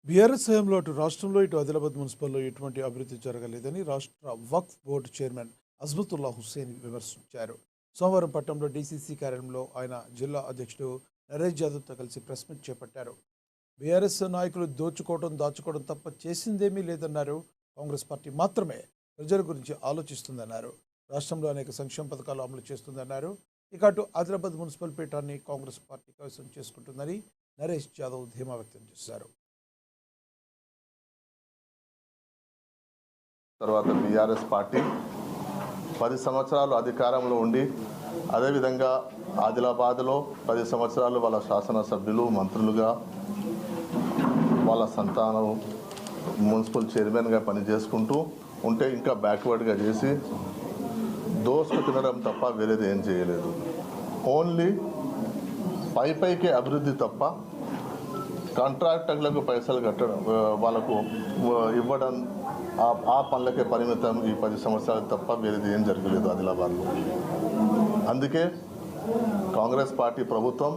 BRS హయాంలో అటు రాష్ట్రంలో ఇటు ఆదిలాబాద్ మున్సిపల్లో ఎటువంటి అభివృద్ధి జరగలేదని రాష్ట్ర వక్ఫ్ బోర్డు చైర్మన్ అజ్మతుల్లా హుస్సేన్ విమర్శించారు. సోమవారం పట్టణంలో డీసీసీ కార్యాలయంలో ఆయన జిల్లా అధ్యక్షుడు నరేష్ యాదవ్తో కలిసి ప్రెస్ మీట్ చేపట్టారు. బీఆర్ఎస్ నాయకులు దోచుకోవడం దాచుకోవడం తప్ప చేసిందేమీ లేదన్నారు. కాంగ్రెస్ పార్టీ మాత్రమే ప్రజల గురించి ఆలోచిస్తుందన్నారు. రాష్ట్రంలో అనేక సంక్షేమ పథకాలు అమలు చేస్తుందన్నారు. ఇక అటు ఆదిలాబాద్ మున్సిపల్ పీఠాన్ని కాంగ్రెస్ పార్టీ కైవసం చేసుకుంటుందని నరేష్ యాదవ్ ధీమా వ్యక్తం చేశారు. తర్వాత బీఆర్ఎస్ పార్టీ 10 సంవత్సరాలు అధికారంలో ఉండి అదేవిధంగా ఆదిలాబాద్లో 10 సంవత్సరాలు వాళ్ళ శాసనసభ్యులు మంత్రులుగా వాళ్ళ సంతానం మున్సిపల్ చైర్మన్గా పనిచేసుకుంటూ ఉంటే ఇంకా బ్యాక్వర్డ్గా చేసి దోసుకు తినడం తప్ప వేరేది ఏం చేయలేదు. ఓన్లీ పైకే అభివృద్ధి తప్ప కాంట్రాక్టర్లకు పైసలు కట్టడం వాళ్ళకు ఇవ్వడం ఆ పనులకే పరిమితం ఈ 10 సంవత్సరాలు తప్ప వేరేది ఏం జరగలేదు ఆదిలాబాద్లో. అందుకే కాంగ్రెస్ పార్టీ ప్రభుత్వం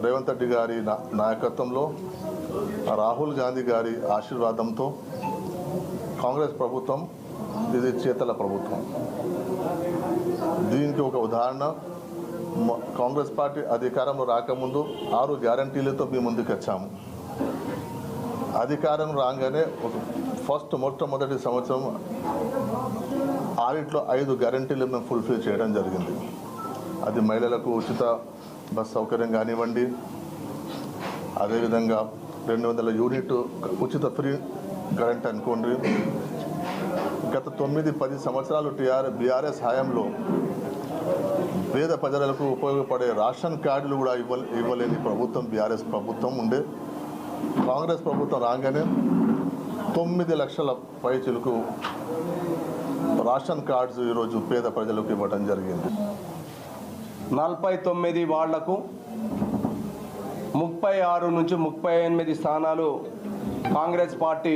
రేవంత్ రెడ్డి గారి నాయకత్వంలో రాహుల్ గాంధీ గారి ఆశీర్వాదంతో కాంగ్రెస్ ప్రభుత్వం ఇది చేతల ప్రభుత్వం. దీనికి ఒక ఉదాహరణ, కాంగ్రెస్ పార్టీ అధికారంలో రాకముందు 6 గ్యారంటీలతో మీ ముందుకు వచ్చాము. అధికారం రాగానే మొట్టమొదటి సంవత్సరం ఆడిట్లో 5 గ్యారంటీలు మేము ఫుల్ఫిల్ చేయడం జరిగింది. అది మహిళలకు ఉచిత బస్ సౌకర్యం కానివ్వండి, అదేవిధంగా 200 యూనిట్ ఉచిత ఫ్రీ కరెంట్ అనుకోండి. గత 9-10 సంవత్సరాలు బీఆర్ఎస్ హయాంలో పేద ప్రజలకు ఉపయోగపడే రేషన్ కార్డులు కూడా ఇవ్వలేని ప్రభుత్వం బీఆర్ఎస్ ప్రభుత్వం ఉండే. కాంగ్రెస్ ప్రభుత్వం రాగానే 9 లక్షల పైచిలకు రేషన్ కార్డ్స్ ఈరోజు పేద ప్రజలకు ఇవ్వడం జరిగింది. 49 వాళ్లకు 36 నుంచి 38 స్థానాలు కాంగ్రెస్ పార్టీ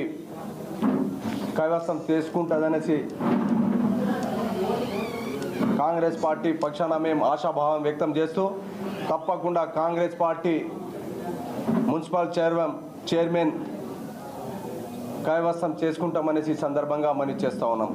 కైవసం చేసుకుంటుందనేసి కాంగ్రెస్ పార్టీ పక్షాన మేము ఆశాభావం వ్యక్తం చేస్తూ తప్పకుండా కాంగ్రెస్ పార్టీ మున్సిపల్ చైర్మన్ కైవసం చేసుకుంటామనేసి సందర్భంగా మనవి చేస్తూ ఉన్నాం.